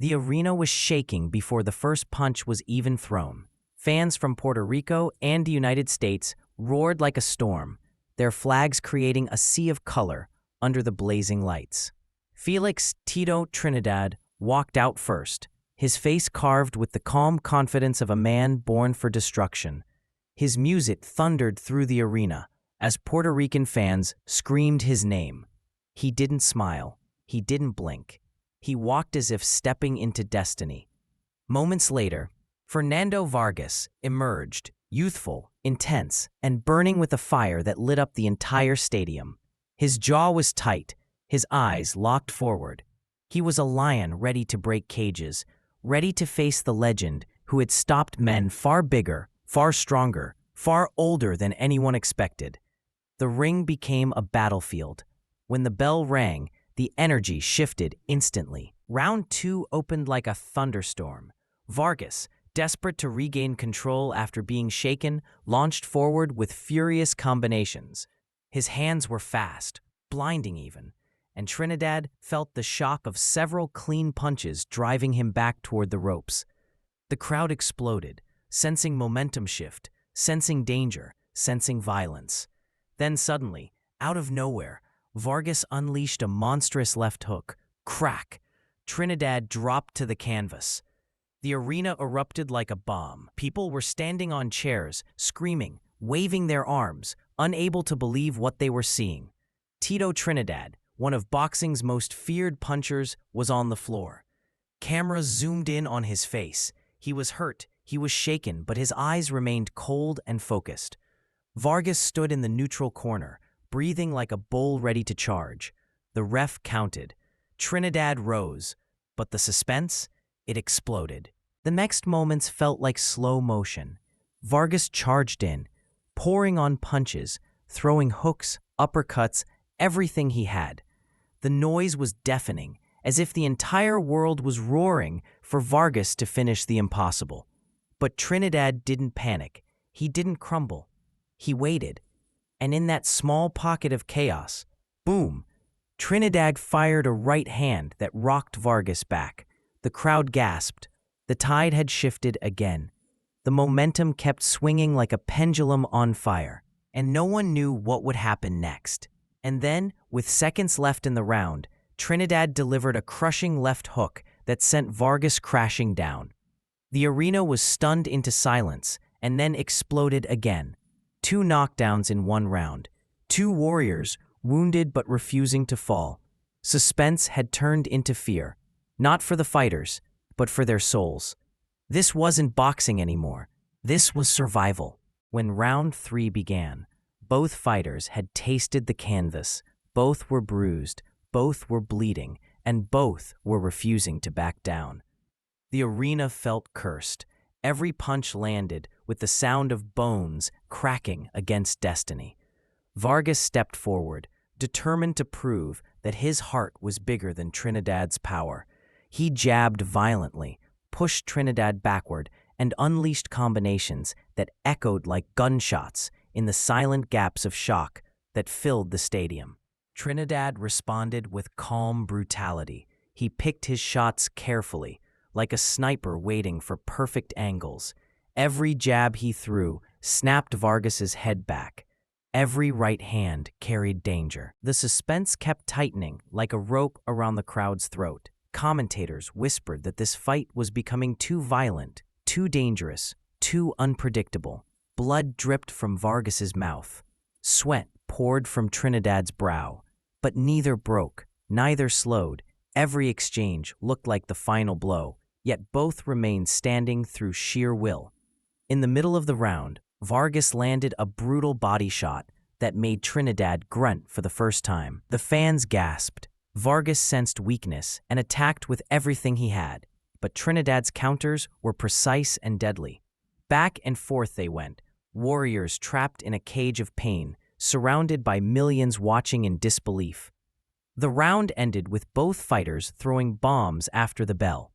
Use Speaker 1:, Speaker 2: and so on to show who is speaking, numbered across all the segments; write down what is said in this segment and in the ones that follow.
Speaker 1: The arena was shaking before the first punch was even thrown. Fans from Puerto Rico and the United States roared like a storm, their flags creating a sea of color under the blazing lights. Felix Tito Trinidad walked out first, his face carved with the calm confidence of a man born for destruction. His music thundered through the arena as Puerto Rican fans screamed his name. He didn't smile. He didn't blink. He walked as if stepping into destiny. Moments later, Fernando Vargas emerged, youthful, intense, and burning with a fire that lit up the entire stadium. His jaw was tight, his eyes locked forward. He was a lion ready to break cages, ready to face the legend who had stopped men far bigger, far stronger, far older than anyone expected. The ring became a battlefield. When the bell rang, the energy shifted instantly. Round 2 opened like a thunderstorm. Vargas, desperate to regain control after being shaken, launched forward with furious combinations. His hands were fast, blinding even, and Trinidad felt the shock of several clean punches driving him back toward the ropes. The crowd exploded, sensing momentum shift, sensing danger, sensing violence. Then suddenly, out of nowhere, Vargas unleashed a monstrous left hook. Crack! Trinidad dropped to the canvas. The arena erupted like a bomb. People were standing on chairs, screaming, waving their arms, unable to believe what they were seeing. Tito Trinidad, one of boxing's most feared punchers, was on the floor. Cameras zoomed in on his face. He was hurt, he was shaken, but his eyes remained cold and focused. Vargas stood in the neutral corner, breathing like a bull ready to charge. The ref counted. Trinidad rose, but the suspense? It exploded. The next moments felt like slow motion. Vargas charged in, pouring on punches, throwing hooks, uppercuts, everything he had. The noise was deafening, as if the entire world was roaring for Vargas to finish the impossible. But Trinidad didn't panic. He didn't crumble. He waited. And in that small pocket of chaos, boom, Trinidad fired a right hand that rocked Vargas back. The crowd gasped. The tide had shifted again. The momentum kept swinging like a pendulum on fire, and no one knew what would happen next. And then, with seconds left in the round, Trinidad delivered a crushing left hook that sent Vargas crashing down. The arena was stunned into silence and then exploded again. 2 knockdowns in one round. 2 warriors, wounded but refusing to fall. Suspense had turned into fear, not for the fighters, but for their souls. This wasn't boxing anymore. This was survival. When round 3 began, both fighters had tasted the canvas. Both were bruised, both were bleeding, and both were refusing to back down. The arena felt cursed. Every punch landed with the sound of bones cracking against destiny. Vargas stepped forward, determined to prove that his heart was bigger than Trinidad's power. He jabbed violently, pushed Trinidad backward, and unleashed combinations that echoed like gunshots in the silent gaps of shock that filled the stadium. Trinidad responded with calm brutality. He picked his shots carefully, like a sniper waiting for perfect angles. Every jab he threw snapped Vargas's head back. Every right hand carried danger. The suspense kept tightening like a rope around the crowd's throat. Commentators whispered that this fight was becoming too violent, too dangerous, too unpredictable. Blood dripped from Vargas's mouth. Sweat poured from Trinidad's brow. But neither broke, neither slowed. Every exchange looked like the final blow, yet both remained standing through sheer will. In the middle of the round, Vargas landed a brutal body shot that made Trinidad grunt for the first time. The fans gasped. Vargas sensed weakness and attacked with everything he had, but Trinidad's counters were precise and deadly. Back and forth they went, warriors trapped in a cage of pain, surrounded by millions watching in disbelief. The round ended with both fighters throwing bombs after the bell.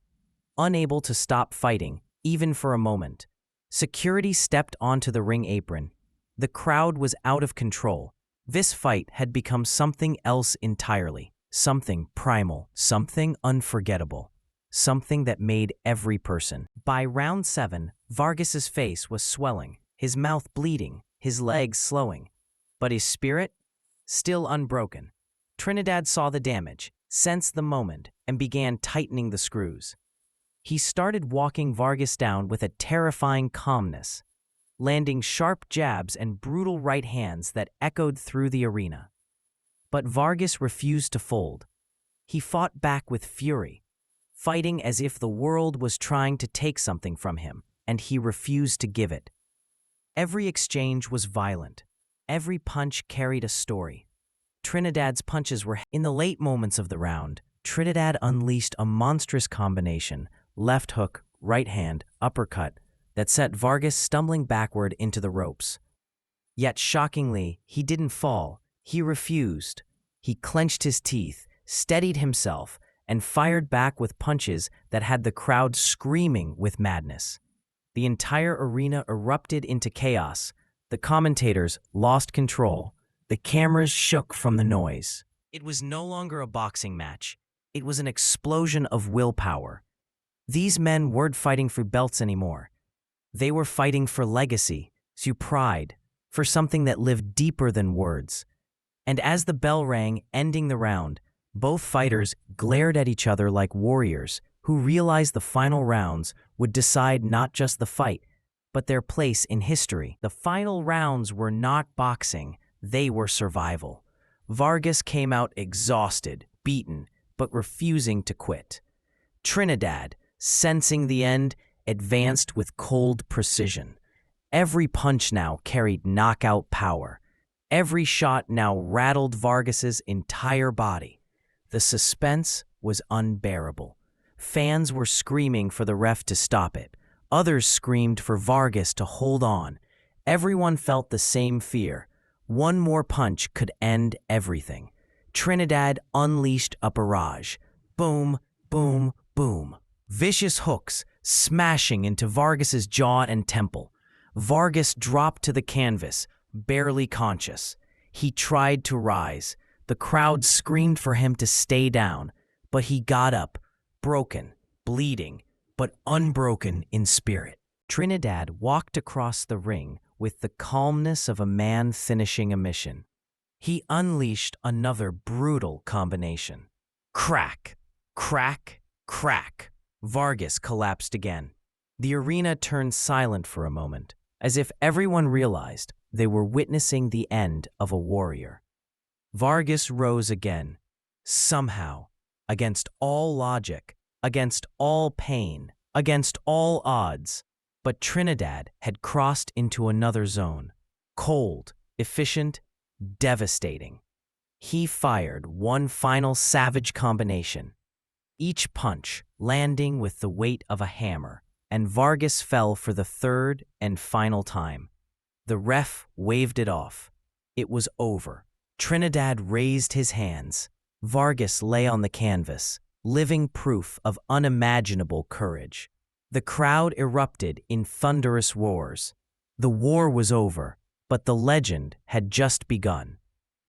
Speaker 1: Unable to stop fighting, even for a moment, security stepped onto the ring apron. The crowd was out of control. This fight had become something else entirely, something primal, something unforgettable. something that made every person. By round 7, Vargas's face was swelling, his mouth bleeding, his legs slowing, but his spirit still unbroken. Trinidad saw the damage, sensed the moment, and began tightening the screws. He started walking Vargas down with a terrifying calmness, landing sharp jabs and brutal right hands that echoed through the arena. But Vargas refused to fold. He fought back with fury, fighting as if the world was trying to take something from him, and he refused to give it. Every exchange was violent. Every punch carried a story. Trinidad's punches were in the late moments of the round. Trinidad unleashed a monstrous combination, left hook, right hand, uppercut, that set Vargas stumbling backward into the ropes. Yet shockingly, he didn't fall. He refused. He clenched his teeth, steadied himself, and fired back with punches that had the crowd screaming with madness. The entire arena erupted into chaos. The commentators lost control. The cameras shook from the noise. It was no longer a boxing match. It was an explosion of willpower. These men weren't fighting for belts anymore. They were fighting for legacy, for pride, for something that lived deeper than words. And as the bell rang, ending the round, both fighters glared at each other like warriors who realized the final rounds would decide not just the fight, but their place in history. The final rounds were not boxing, they were survival. Vargas came out exhausted, beaten, but refusing to quit. Trinidad, sensing the end, advanced with cold precision. Every punch now carried knockout power. Every shot now rattled Vargas's entire body. The suspense was unbearable. Fans were screaming for the ref to stop it. Others screamed for Vargas to hold on. Everyone felt the same fear. One more punch could end everything. Trinidad unleashed a barrage. Boom, boom, boom. Vicious hooks smashing into Vargas's jaw and temple. Vargas dropped to the canvas, barely conscious. He tried to rise. The crowd screamed for him to stay down, but he got up, broken, bleeding, but unbroken in spirit. Trinidad walked across the ring with the calmness of a man finishing a mission. He unleashed another brutal combination. Crack, crack, crack. Vargas collapsed again. The arena turned silent for a moment, as if everyone realized they were witnessing the end of a warrior. Vargas rose again, somehow, against all logic, against all pain, against all odds. But Trinidad had crossed into another zone, cold, efficient, devastating. He fired one final savage combination, each punch landing with the weight of a hammer, and Vargas fell for the third and final time. The ref waved it off. It was over. Trinidad raised his hands. Vargas lay on the canvas, living proof of unimaginable courage. The crowd erupted in thunderous roars. The war was over, but the legend had just begun.